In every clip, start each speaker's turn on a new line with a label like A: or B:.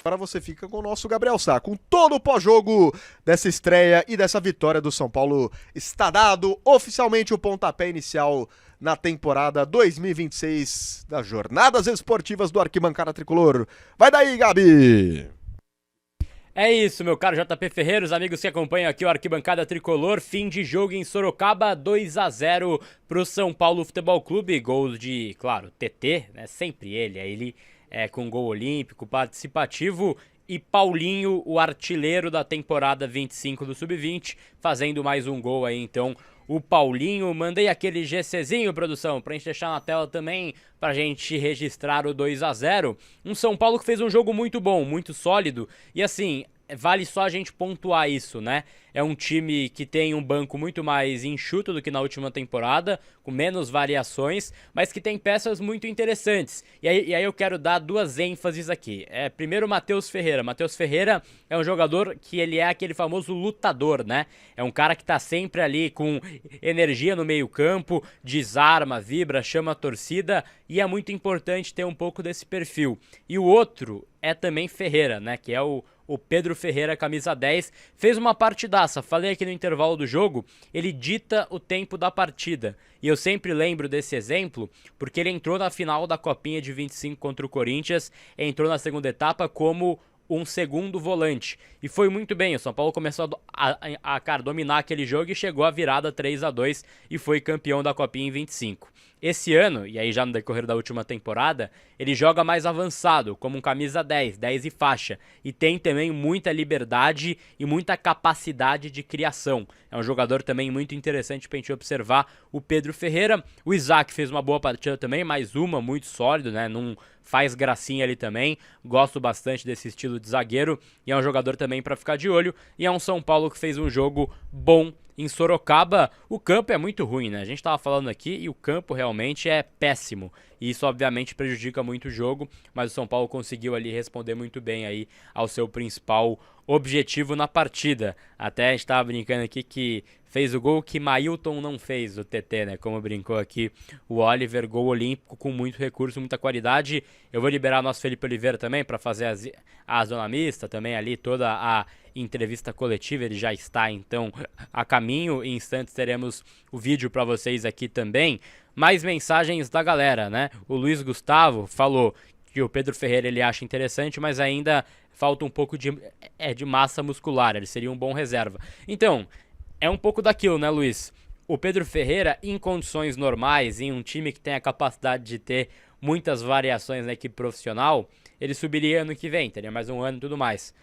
A: Agora você fica com o nosso Gabriel Sá, com todo o pós-jogo dessa estreia e dessa vitória do São Paulo. Está dado oficialmente o pontapé inicial na temporada 2026 das Jornadas Esportivas do Arquibancada Tricolor. Vai daí, Gabi!
B: É isso, meu caro JP Ferreira, os amigos que acompanham aqui o Arquibancada Tricolor, fim de jogo em Sorocaba, 2-0 pro São Paulo Futebol Clube, gols de, claro, TT, né, sempre ele com gol olímpico, participativo, e Paulinho, o artilheiro da temporada 25 do Sub-20, fazendo mais um gol aí, então, o Paulinho. Mandei aquele GCzinho, produção, pra gente deixar na tela também, pra gente registrar o 2-0. Um São Paulo que fez um jogo muito bom, muito sólido, e assim, vale só a gente pontuar isso, né? É um time que tem um banco muito mais enxuto do que na última temporada, com menos variações, mas que tem peças muito interessantes. E aí eu quero dar duas ênfases aqui. Primeiro, o Matheus Ferreira. Matheus Ferreira é um jogador que ele é aquele famoso lutador, né? É um cara que tá sempre ali com energia no meio-campo, desarma, vibra, chama a torcida, e é muito importante ter um pouco desse perfil. E o outro é também Ferreira, né? Que é o Pedro Ferreira, camisa 10, fez uma partidaça. Falei aqui no intervalo do jogo, ele dita o tempo da partida. E eu sempre lembro desse exemplo, porque ele entrou na final da Copinha de 25 contra o Corinthians, entrou na segunda etapa como um segundo volante. E foi muito bem, o São Paulo começou a dominar aquele jogo e chegou à virada 3-2 e foi campeão da Copinha em 25. Esse ano, e aí já no decorrer da última temporada, ele joga mais avançado, como um camisa 10 e faixa, e tem também muita liberdade e muita capacidade de criação. É um jogador também muito interessante pra gente observar, o Pedro Ferreira. O Isaac fez uma boa partida também, mais uma, muito sólido, né? Não faz gracinha ali também, gosto bastante desse estilo de zagueiro, e é um jogador também pra ficar de olho, e é um São Paulo que fez um jogo bom em Sorocaba. O campo é muito ruim, né? A gente tava falando aqui e o campo realmente é péssimo. E isso obviamente prejudica muito o jogo, mas o São Paulo conseguiu ali responder muito bem aí ao seu principal objetivo na partida. Até a gente tava brincando aqui que fez o gol que Mailton não fez, o TT, né? Como brincou aqui o Oliver, gol olímpico com muito recurso, muita qualidade. Eu vou liberar nosso Felipe Oliveira também para fazer a zona mista também ali, toda a entrevista coletiva, ele já está então a caminho. Em instantes teremos o vídeo para vocês aqui também. Mais mensagens da galera, né? O Luiz Gustavo falou que o Pedro Ferreira ele acha interessante, mas ainda falta um pouco de massa muscular, ele seria um bom reserva. Então, é um pouco daquilo, né, Luiz? O Pedro Ferreira, em condições normais, em um time que tem a capacidade de ter muitas variações na equipe profissional, ele subiria ano que vem, teria mais um ano e tudo mais.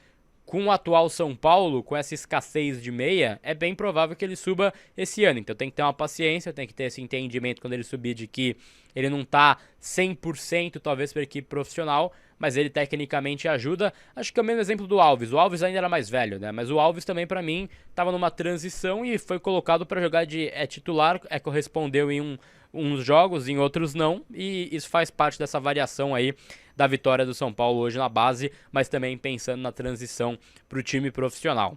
B: Com o atual São Paulo, com essa escassez de meia, é bem provável que ele suba esse ano. Então tem que ter uma paciência, tem que ter esse entendimento quando ele subir de que ele não tá 100% talvez para a equipe profissional, mas ele tecnicamente ajuda. Acho que é o mesmo exemplo do Alves. O Alves ainda era mais velho, né? Mas o Alves também, para mim, estava numa transição e foi colocado para jogar de titular, correspondeu em uns jogos, em outros não, e isso faz parte dessa variação aí da vitória do São Paulo hoje na base, mas também pensando na transição para o time profissional.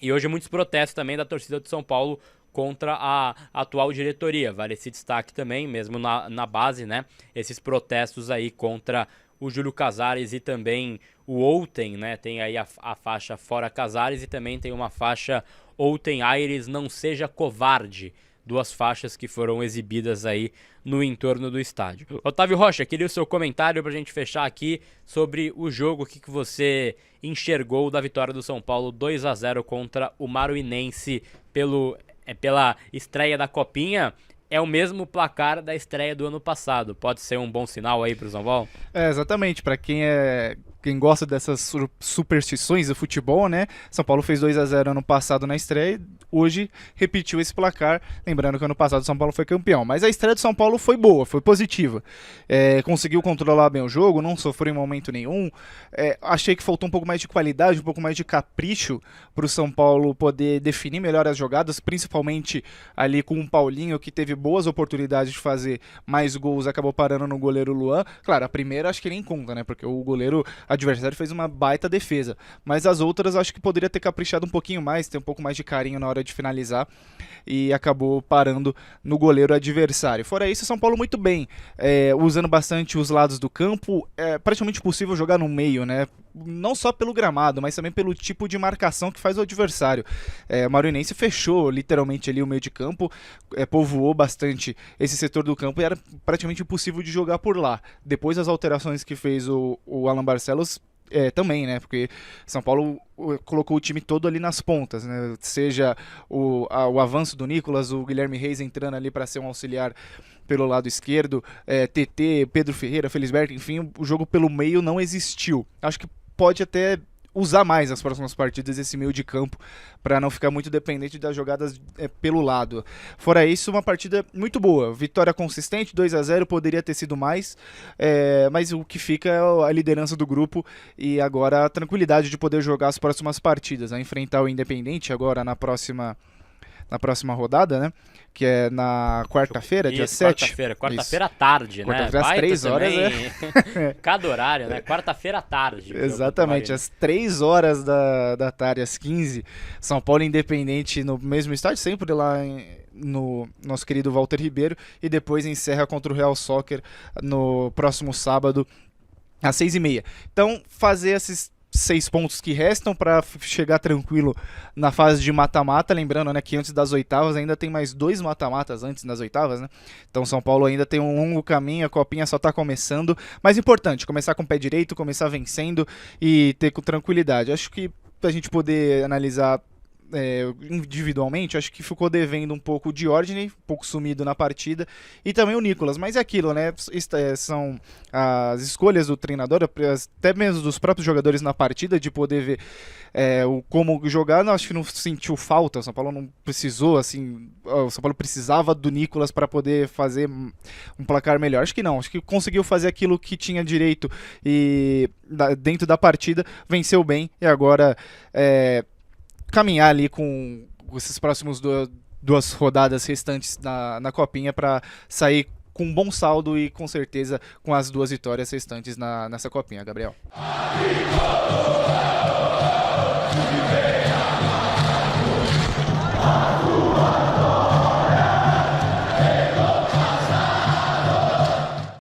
B: E hoje muitos protestos também da torcida do São Paulo contra a atual diretoria, vale esse destaque também, mesmo na base, né? Esses protestos aí contra o Júlio Casares e também o Outen, né? Tem aí a faixa Fora Casares e também tem uma faixa Outen Aires Não Seja Covarde, duas faixas que foram exibidas aí no entorno do estádio. Otávio Rocha, queria o seu comentário pra gente fechar aqui sobre o jogo, o que você enxergou da vitória do São Paulo 2-0 contra o Maruinense pela estreia da Copinha. É o mesmo placar da estreia do ano passado. Pode ser um bom sinal aí pro São Paulo?
C: Exatamente, para quem gosta dessas superstições do futebol, né? São Paulo fez 2-0 ano passado na estreia, hoje repetiu esse placar, lembrando que ano passado o São Paulo foi campeão. Mas a estreia do São Paulo foi boa, foi positiva. Conseguiu controlar bem o jogo, não sofreu em momento nenhum. Achei que faltou um pouco mais de qualidade, um pouco mais de capricho para o São Paulo poder definir melhor as jogadas, principalmente ali com o Paulinho, que teve boas oportunidades de fazer mais gols, acabou parando no goleiro Luan. Claro, a primeira acho que nem conta, né? Porque o goleiro adversário fez uma baita defesa, mas as outras acho que poderia ter caprichado um pouquinho mais, ter um pouco mais de carinho na hora de finalizar e acabou parando no goleiro adversário. Fora isso, São Paulo muito bem, usando bastante os lados do campo, é praticamente possível jogar no meio, né? Não só pelo gramado, mas também pelo tipo de marcação que faz o adversário. O Marinense fechou literalmente ali o meio de campo, povoou bastante esse setor do campo e era praticamente impossível de jogar por lá. Depois das alterações que fez o Alan Barcelos, também, né? Porque São Paulo colocou o time todo ali nas pontas, né? Seja o avanço do Nicolas, o Guilherme Reis entrando ali para ser um auxiliar pelo lado esquerdo, TT, Pedro Ferreira, Felisberto, enfim, o jogo pelo meio não existiu. Acho que pode até usar mais nas próximas partidas esse meio de campo para não ficar muito dependente das jogadas pelo lado. Fora isso, uma partida muito boa, vitória consistente, 2-0, poderia ter sido mais, mas o que fica é a liderança do grupo e agora a tranquilidade de poder jogar as próximas partidas, enfrentar o Independente agora na próxima rodada, né? Que é na quarta-feira, dia 7.
B: Quarta-feira à tarde, né?
C: Quarta-feira às 3 horas,
B: Cada horário, né? Quarta-feira à tarde.
C: Exatamente, às 3 horas da tarde, às 15, São Paulo Independente no mesmo estádio, sempre lá no nosso querido Walter Ribeiro, e depois encerra contra o Real Soccer no próximo sábado, às 6h30. Então, fazer esses 6 pontos que restam para chegar tranquilo na fase de mata-mata, lembrando, né, que antes das oitavas ainda tem mais 2 mata-matas antes das oitavas, né? Então São Paulo ainda tem um longo caminho, a copinha só está começando, mas importante, começar com o pé direito, começar vencendo e ter com tranquilidade. Acho que pra gente poder analisar individualmente, acho que ficou devendo um pouco o Diógenes, um pouco sumido na partida, e também o Nicolas, mas é aquilo, né? São as escolhas do treinador, até mesmo dos próprios jogadores na partida, de poder ver como jogar. Não, acho que não sentiu falta, o São Paulo não precisou, assim, o São Paulo precisava do Nicolas para poder fazer um placar melhor. Acho que não, acho que conseguiu fazer aquilo que tinha direito e dentro da partida, venceu bem, e agora caminhar ali com esses próximos 2 rodadas restantes na Copinha para sair com um bom saldo e com certeza com as 2 vitórias restantes nessa Copinha, Gabriel.